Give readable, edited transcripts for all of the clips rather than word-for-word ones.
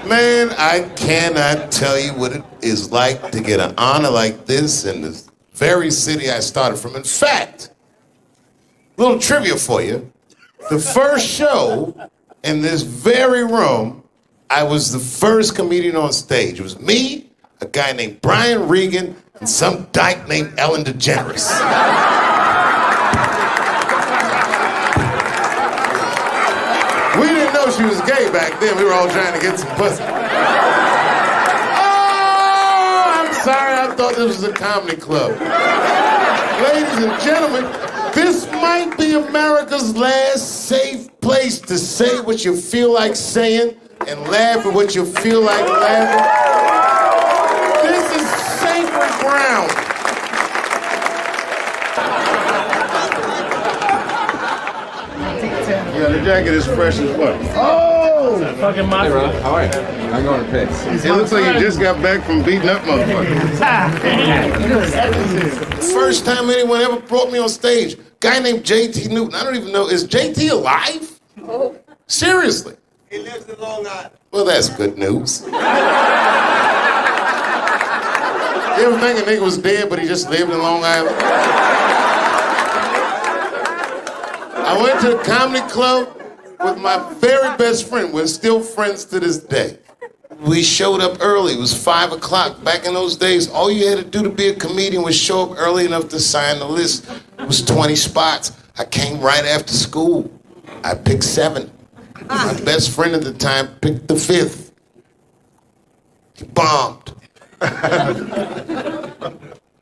Man, I cannot tell you what it is like to get an honor like this in this very city I started from. In fact, little trivia for you. The first show in this very room, I was the first comedian on stage. It was me, a guy named Brian Regan, and some dyke named Ellen DeGeneres. We didn't know she was gay back then. We were all trying to get some pussy. Oh, I'm sorry. I thought this was a comedy club. Ladies and gentlemen, this might be America's last safe place to say what you feel like saying and laugh at what you feel like laughing. This is sacred ground. Yeah, the jacket is fresh as fuck. Oh! Fucking my. Hey, Ron. How are you? I'm going to piss. It looks like you just got back from beating up motherfuckers. First time anyone ever brought me on stage. Guy named JT Newton. I don't even know. Is JT alive? Oh. Seriously? He lives in Long Island. Well, that's good news. You ever think a nigga was dead, but he just lived in Long Island? I went to the comedy club with my very best friend. We're still friends to this day. We showed up early. It was 5 o'clock. Back in those days, all you had to do to be a comedian was show up early enough to sign the list. It was 20 spots. I came right after school. I picked 7. My best friend at the time picked the 5th. He bombed.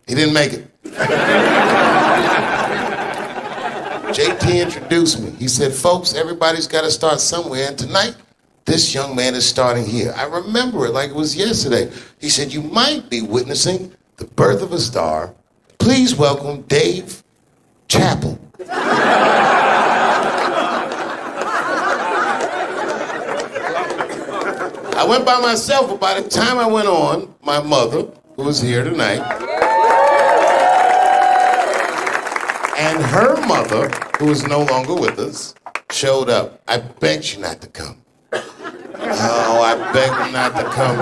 He didn't make it. JT introduced me. He said, folks, everybody's got to start somewhere, and tonight, this young man is starting here. I remember it like it was yesterday. He said, you might be witnessing the birth of a star. Please welcome Dave Chappelle. I went by myself, but by the time I went on, my mother, who was here tonight, and her mother, who is no longer with us, showed up. I begged you not to come. Oh, I begged her not to come.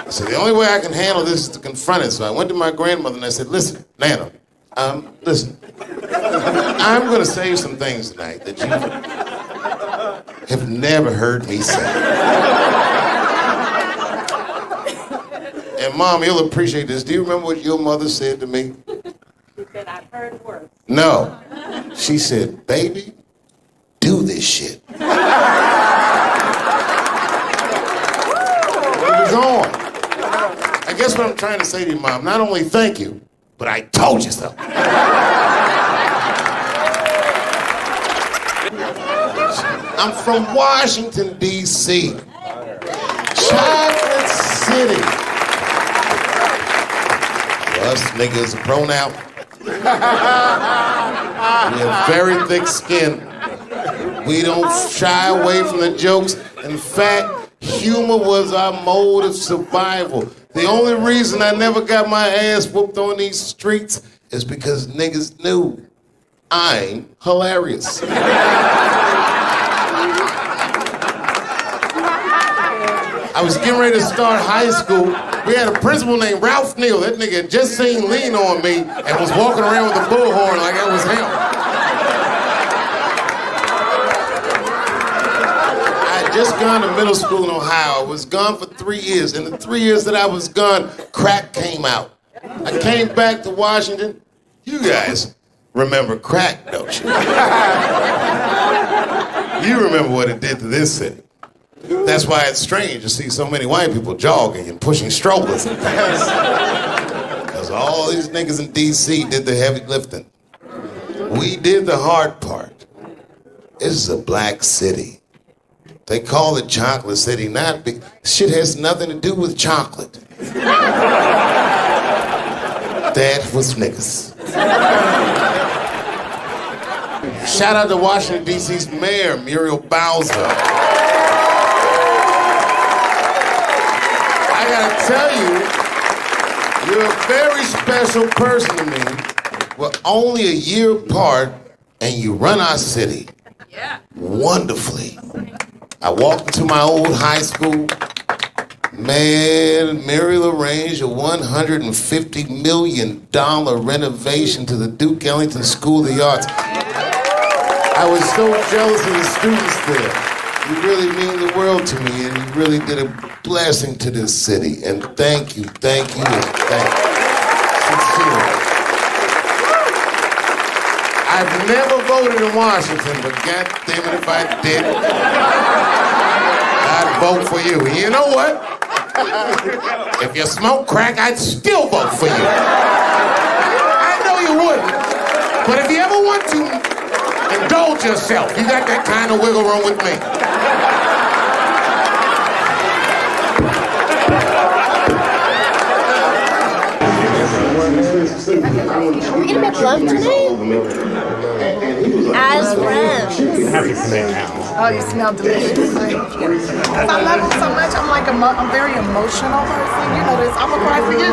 I said, the only way I can handle this is to confront it. So I went to my grandmother and I said, listen, Nana, listen. I'm going to say you some things tonight that you have never heard me say. And Mom, you'll appreciate this. Do you remember what your mother said to me? She said, I've heard worse. No. She said, baby, do this shit. It was on. I guess what I'm trying to say to you, Mom, not only thank you, but I told you so. I'm from Washington, D.C. Chocolate City. Us niggas are pronoun. We have very thick skin. We don't shy away from the jokes. In fact, humor was our mode of survival. The only reason I never got my ass whooped on these streets is because niggas knew I'm hilarious. I was getting ready to start high school. We had a principal named Ralph Neal. That nigga had just seen Lean on Me and was walking around with a bullhorn like that was him. I had just gone to middle school in Ohio. I was gone for 3 years. In the 3 years that I was gone, crack came out. I came back to Washington. You guys remember crack, don't you? You remember what it did to this city. That's why it's strange to see so many white people jogging and pushing strollers and things. Because all these niggas in D.C. did the heavy lifting. We did the hard part. This is a black city. They call it Chocolate City, not because shit has nothing to do with chocolate. That was niggas. Shout out to Washington, D.C.'s mayor, Muriel Bowser. I gotta tell you, you're a very special person to me. We're only a year apart, and you run our city wonderfully. I walked into my old high school. Man, Muriel arranged a $150 million renovation to the Duke Ellington School of the Arts. I was so jealous of the students there. You really mean the world to me, and you really did a blessing to this city. And thank you, and thank you. Sincerely. I've never voted in Washington, but God damn it if I did, I'd vote for you. And you know what? If you smoke crack, I'd still vote for you. I know you wouldn't. But if you ever want to indulge yourself, you got that kind of wiggle room with me. Are we gonna make love tonight? As friends. Happy to make now. Oh, you smell delicious. Because I love him so much. I'm like I'm very emotional person. You know this. I'm gonna cry for you.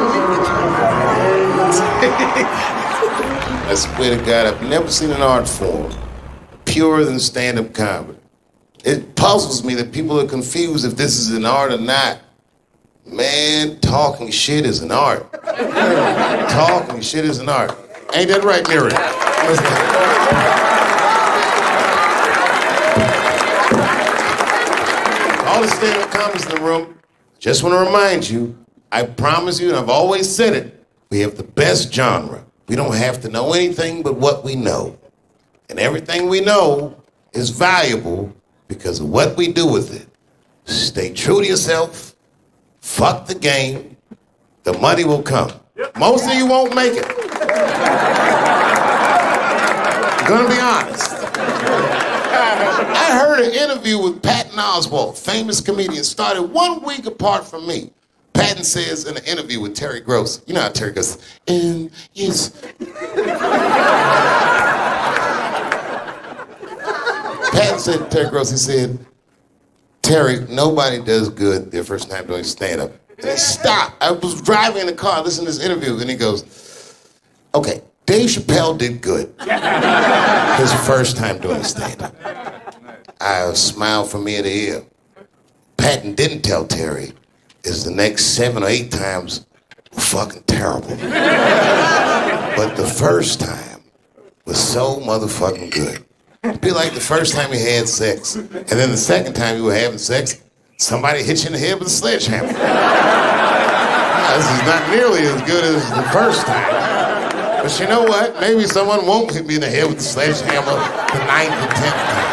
I swear to God, I've never seen an art form purer than stand-up comedy. It puzzles me that people are confused if this is an art or not. Man, talking shit is an art. Talking shit is an art. Ain't that right, Mary? All the stand-up comics in the room, just want to remind you, I promise you, and I've always said it, we have the best genre. We don't have to know anything but what we know. And everything we know is valuable because of what we do with it. Stay true to yourself. Fuck the game. The money will come. Most of you won't make it. I'm gonna be honest. I heard an interview with Patton Oswalt, famous comedian, started 1 week apart from me. Patton says in an interview with Terry Gross, you know how Terry goes, yes. Patton said to Terry Gross, he said, Terry, nobody does good their first time doing stand-up. And he stopped. I was driving in the car listening to this interview, and he goes, okay, Dave Chappelle did good his first time doing stand-up. I smiled from ear to ear. Patton didn't tell Terry is the next 7 or 8 times were fucking terrible. But the first time was so motherfucking good. It'd be like the first time you had sex, and then the second time you were having sex, somebody hit you in the head with a sledgehammer. This is not nearly as good as the first time. But you know what? Maybe someone won't hit me in the head with the sledgehammer the 9th or 10th time.